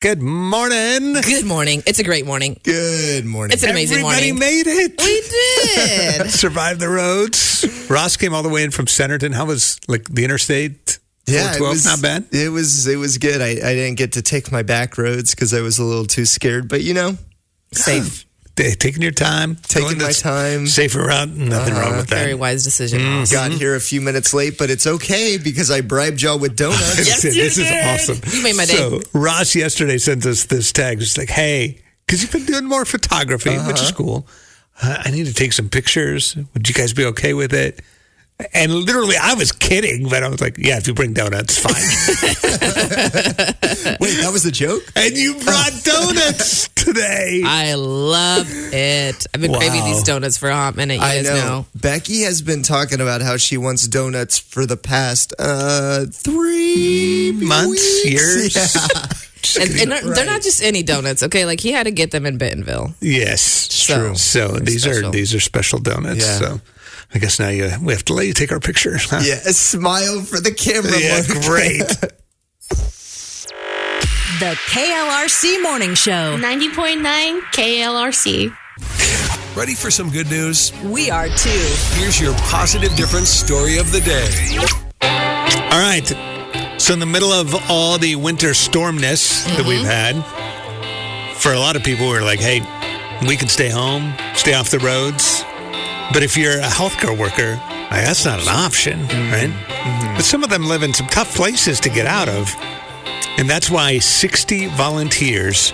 Good morning. Good morning. It's a great morning. Good morning. It's an amazing Everybody morning. made it. We did. Survived the roads. Ross came all the way in from Centerton. How was the interstate? Yeah, 412? it was Not bad. It was good. I didn't get to take my back roads because I was a little too scared. But Safe. Taking your time. Taking going my time. Safer route. Nothing wrong with that. Very wise decision. Got here a few minutes late, but it's okay because I bribed y'all with donuts. Yes, you This did. is awesome. You made my day. So Ross yesterday sent us this tag. It's like, hey, because you've been doing more photography, which is cool. I need to take some pictures. Would you guys be okay with it? And literally, I was kidding, but I was like, yeah, if you bring donuts, fine. Wait, that was a joke? And you brought donuts today. I love it. I've been craving these donuts for a hot minute. You guys know. Becky has been talking about how she wants donuts for the past 3 months, weeks. years. Yeah. And they're not just any donuts, okay? Like, he had to get them in Bentonville. Yes, True. So these are special donuts. Yeah. So I guess now we have to let you take our picture. Huh? Yeah, a smile for the camera. Yeah, Mark. great. The KLRC Morning Show. 90.9 KLRC. Ready for some good news? We are too. Here's your positive difference story of the day. All right. So in the middle of all the winter stormness that we've had, for a lot of people, we're like, hey, we can stay home, stay off the roads. But if you're a healthcare worker, that's not an option, right? But some of them live in some tough places to get out of. And that's why 60 volunteers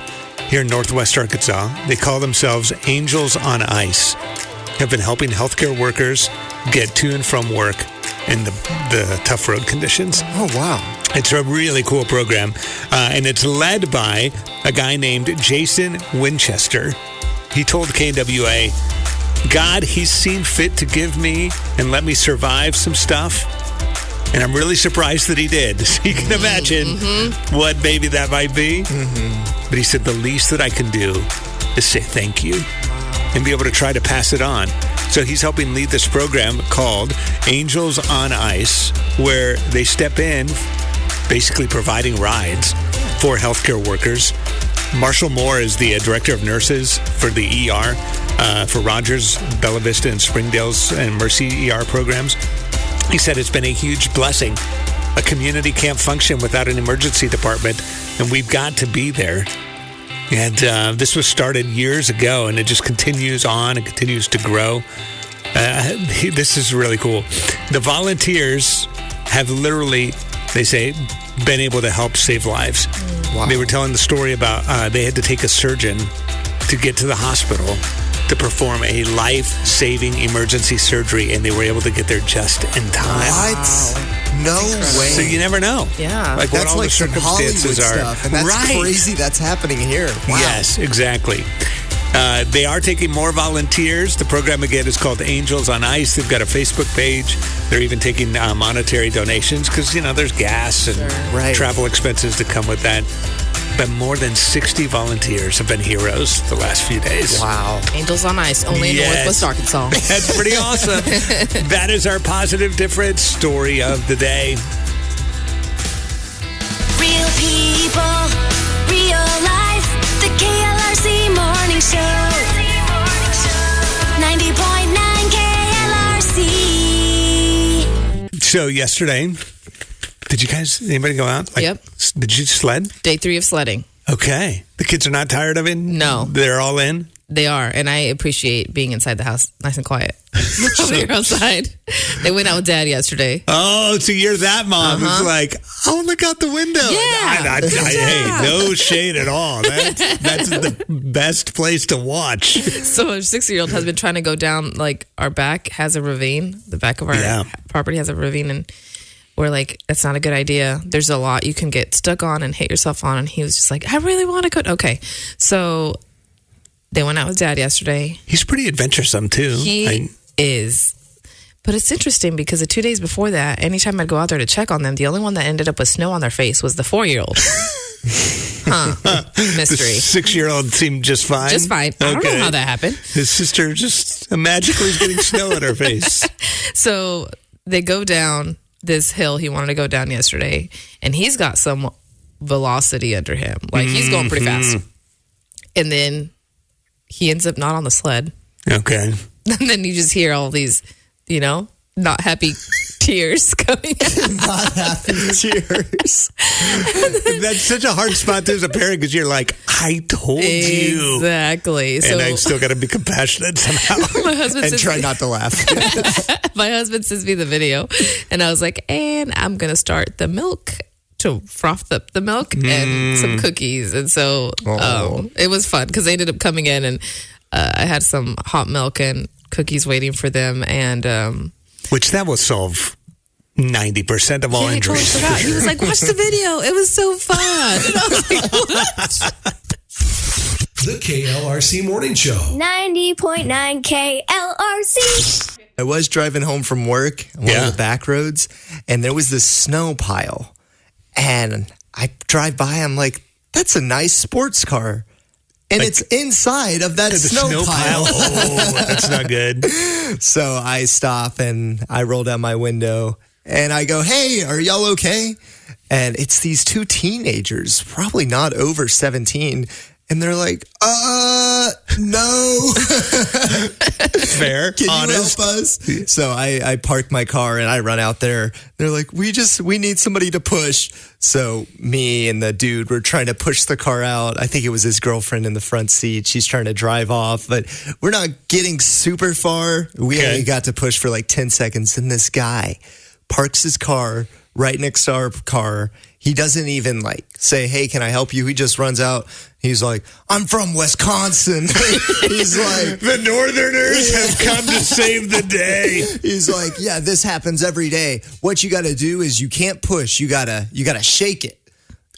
here in Northwest Arkansas, they call themselves Angels on Ice, have been helping healthcare workers get to and from work in the tough road conditions. Oh, wow. It's a really cool program. And it's led by a guy named Jason Winchester. He told KWA, God, he's seen fit to give me and let me survive some stuff. And I'm really surprised that he did. So you can imagine what maybe that might be. But he said, the least that I can do is say thank you and be able to try to pass it on. So he's helping lead this program called Angels on Ice, where they step in, basically providing rides for healthcare workers. Marshall Moore is the director of nurses for the ER, for Rogers, Bella Vista, and Springdale's and Mercy ER programs. He said it's been a huge blessing. A community can't function without an emergency department, and we've got to be there. And this was started years ago, and it just continues on and continues to grow. This is really cool. The volunteers have literally, they say, been able to help save lives. Wow. They were telling the story about they had to take a surgeon to get to the hospital to perform a life-saving emergency surgery, and they were able to get there just in time. What? No way. So you never know. Yeah. Like what That's all like the some circumstances Hollywood are. stuff, and that's crazy that's happening here. Wow. Yes, exactly. They are taking more volunteers. The program, again, is called Angels on Ice. They've got a Facebook page. They're even taking monetary donations because, there's gas and travel expenses that come with that. But more than 60 volunteers have been heroes the last few days. Wow. Angels on Ice, only in Northwest Arkansas. That's pretty awesome. That is our positive difference story of the day. Real people, real life. The KLRC Morning Show. 90.9 KLRC. So yesterday, anybody go out? Yep. Did you sled? Day 3 of sledding. Okay. The kids are not tired of it? No. They're all in? They are, and I appreciate being inside the house nice and quiet. They're outside. They went out with Dad yesterday. Oh, so you're that mom who's like, oh, look out the window. Yeah. Hey, no shade at all. That's the best place to watch. So our 6-year-old has been trying to go down, like, our back has a ravine. The back of our property has a ravine, and we're like, that's not a good idea. There's a lot you can get stuck on and hit yourself on. And he was just like, I really want to go. Okay. So they went out with Dad yesterday. He's pretty adventuresome, too. He is. But it's interesting because the 2 days before that, anytime I'd go out there to check on them, the only one that ended up with snow on their face was the 4-year-old. Mystery. The 6-year-old seemed just fine? Just fine. I don't know how that happened. His sister just magically is getting snow on her face. So they go down this hill he wanted to go down yesterday, and he's got some velocity under him. Like he's going pretty fast. And then he ends up not on the sled. Okay. And then you just hear all these, not happy tears coming out. Not happy tears. That's such a hard spot to as a parent because you're like, I told you. Exactly. And I still got to be compassionate somehow. My husband And says, try not to laugh. my husband sends me the video, and I was like, and I'm going to start the milk to froth up the milk and some cookies. And so it was fun because they ended up coming in, and I had some hot milk and cookies waiting for them. And which that will solve 90% of all I totally injuries. forgot. He was like, watch the video. It was so fun. And I was like, what? The KLRC Morning Show. 90.9 KLRC. I was driving home from work on one of the back roads, and there was this snow pile. And I drive by, I'm like, that's a nice sports car. And it's inside of that snow pile. Oh, that's not good. So I stop and I roll down my window and I go, hey, are y'all okay? And it's these two teenagers, probably not over 17. And they're like, no. Fair, Can honest. you help us? So I park my car and I run out there. They're like, we need somebody to push. So me and the dude were trying to push the car out. I think it was his girlfriend in the front seat. She's trying to drive off, but we're not getting super far. We only got to push for like 10 seconds. And this guy parks his car right next to our car. He doesn't even like say, hey, can I help you? He just runs out. He's like, I'm from Wisconsin. He's like, The Northerners have come to save the day. he's like, yeah, this happens every day. What you got to do is you can't push. You gotta shake it.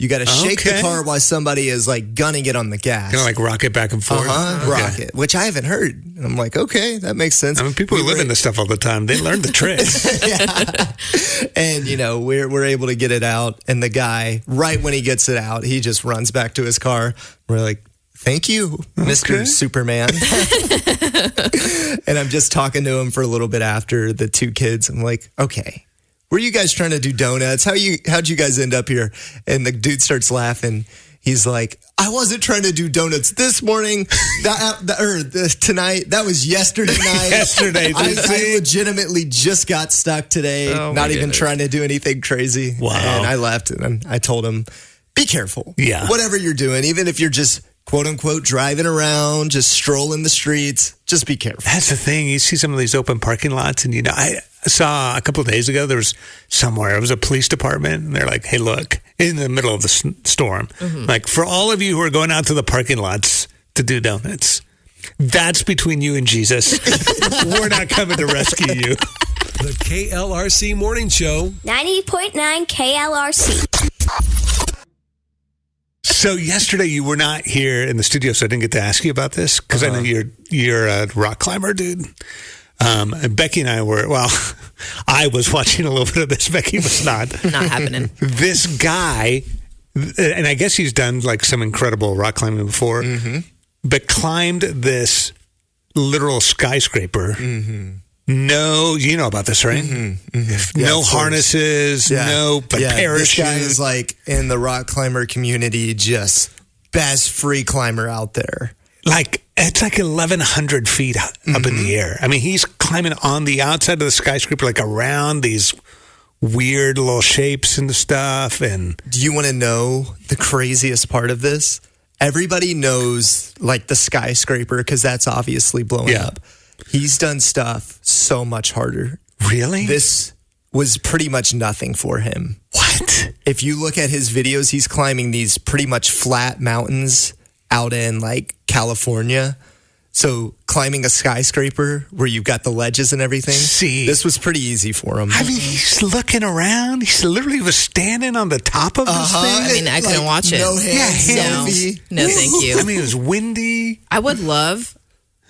You got to shake the car while somebody is like gunning it on the gas. Kind of like rock it back and forth. Rocket, which I haven't heard. And I'm like, okay, that makes sense. I mean, people who live in this stuff all the time, they learn the tricks. And, we're able to get it out. And the guy, right when he gets it out, he just runs back to his car. We're like, thank you, Mr. Superman. And I'm just talking to him for a little bit after the two kids. I'm like, okay, were you guys trying to do donuts? How'd you guys end up here? And the dude starts laughing. He's like, I wasn't trying to do donuts this morning tonight. That was yesterday night. Yesterday. I legitimately just got stuck today. Not even trying to do anything crazy. Wow. And I left and I told him, be careful. Yeah. Whatever you're doing, even if you're just quote unquote driving around, just strolling the streets, just be careful. That's the thing. You see some of these open parking lots, and I saw a couple of days ago, there was somewhere, it was a police department, and they're like, hey, look, in the middle of the storm, like, for all of you who are going out to the parking lots to do donuts, that's between you and Jesus. We're not coming to rescue you. The KLRC Morning Show. 90.9 KLRC. So yesterday you were not here in the studio, so I didn't get to ask you about this because I know you're a rock climber, dude. And Becky and I were, I was watching a little bit of this. Becky was not. Not happening. This guy, and I guess he's done like some incredible rock climbing before, but climbed this literal skyscraper. No, you know about this, right? No harnesses, no parachute. This guy is like in the rock climber community, just best free climber out there. Like, it's like 1,100 feet up in the air. I mean, he's climbing on the outside of the skyscraper, like around these weird little shapes and stuff. And do you want to know the craziest part of this? Everybody knows like the skyscraper because that's obviously blowing up. He's done stuff so much harder. Really? This was pretty much nothing for him. What? If you look at his videos, he's climbing these pretty much flat mountains out in like California. So climbing a skyscraper where you've got the ledges and everything. See, this was pretty easy for him. I mean, he's looking around. He literally was standing on the top of this thing. I mean, I couldn't watch it. No hands, selfie. No, thank you. I mean, it was windy. I would love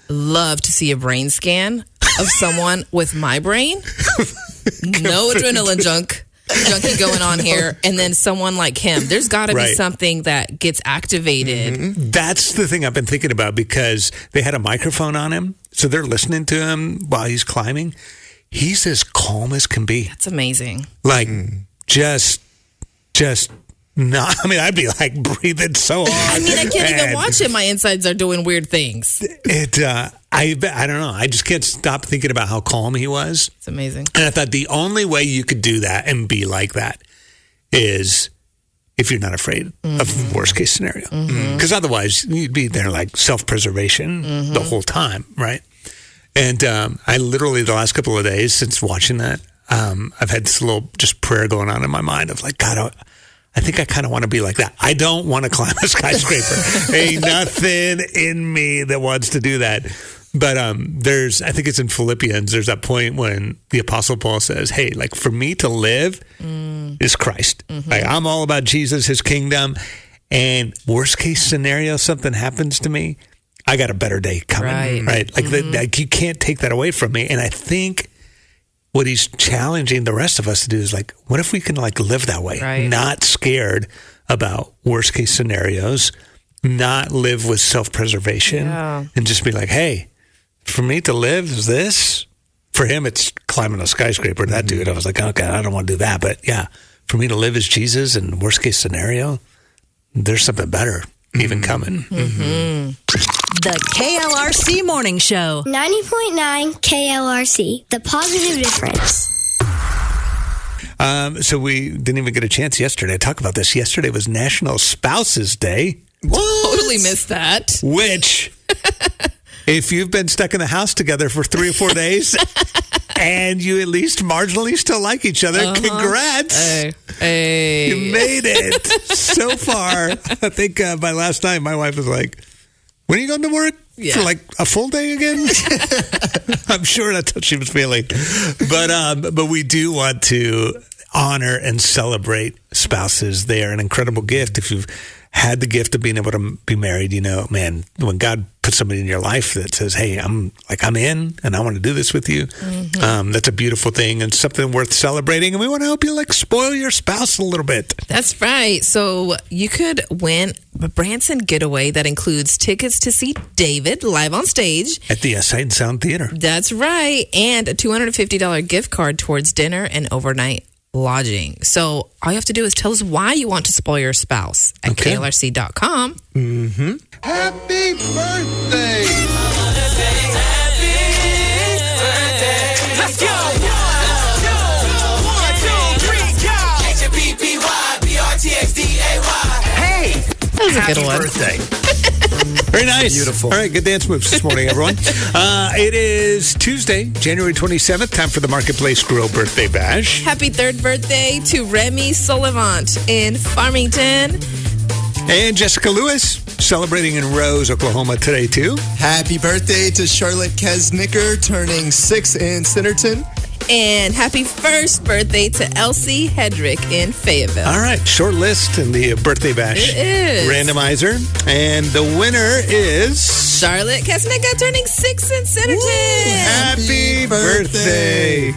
to see a brain scan of someone with my brain. No adrenaline junkie going on here, and then someone like him. There's got to be something that gets activated. That's the thing I've been thinking about because they had a microphone on him, so they're listening to him while he's climbing. He's as calm as can be. That's amazing. Like just not. I mean, I'd be like breathing so hard. I mean, I can't even watch it. My insides are doing weird things. I don't know. I just can't stop thinking about how calm he was. It's amazing. And I thought the only way you could do that and be like that is if you're not afraid of worst case scenario. Because otherwise you'd be there like self-preservation the whole time, right? And I literally, the last couple of days since watching that, I've had this little just prayer going on in my mind of like, God, I think I kind of want to be like that. I don't want to climb a skyscraper. Ain't nothing in me that wants to do that. But I think it's in Philippians, there's that point when the Apostle Paul says, hey, like for me to live is Christ. Like I'm all about Jesus, his kingdom. And worst case scenario, something happens to me, I got a better day coming. Right? Like, like you can't take that away from me. And I think what he's challenging the rest of us to do is like, what if we can like live that way? Right. Not scared about worst case scenarios, not live with self-preservation and just be like, hey, for me to live is this. For him, it's climbing a skyscraper. That dude, I was like, okay, I don't want to do that. But yeah, for me to live as Jesus and worst case scenario, there's something better even coming. The KLRC Morning Show. 90.9 KLRC, the positive difference. So we didn't even get a chance yesterday to talk about this. Yesterday was National Spouses Day. Totally missed that. Which, if you've been stuck in the house together for 3 or 4 days and you at least marginally still like each other, congrats. Hey. You made it so far. I think by last night, my wife was like, when are you going to work? For like a full day again? I'm sure that's how she was feeling. But we do want to honor and celebrate spouses. They are an incredible gift. If you've had the gift of being able to be married, you know, man, when God puts somebody in your life that says, hey, I'm in and I want to do this with you, that's a beautiful thing and something worth celebrating. And we want to help you like spoil your spouse a little bit. That's right. So you could win a Branson getaway that includes tickets to see David live on stage at the Sight and Sound Theater. That's right. And a $250 gift card towards dinner and overnight lodging. So all you have to do is tell us why you want to spoil your spouse at KLRC.com. Happy birthday! Let's go! 1, 2, 3, go! H-A-P-P-Y-B-R-T-X-D-A-Y. Hey! That was a good one. Birthday. Very nice. Beautiful. All right, good dance moves this morning, everyone. It is Tuesday, January 27th, time for the Marketplace Grill Birthday Bash. Happy third birthday to Remy Sullivant in Farmington. And Jessica Lewis, celebrating in Rose, Oklahoma today, too. Happy birthday to Charlotte Kesnicker, turning 6 in Centerton. And happy first birthday to Elsie Hedrick in Fayetteville. All right, short list in the Birthday Bash It is. randomizer. And the winner is Charlotte Kesnicker turning 6 in Centerton. Happy birthday.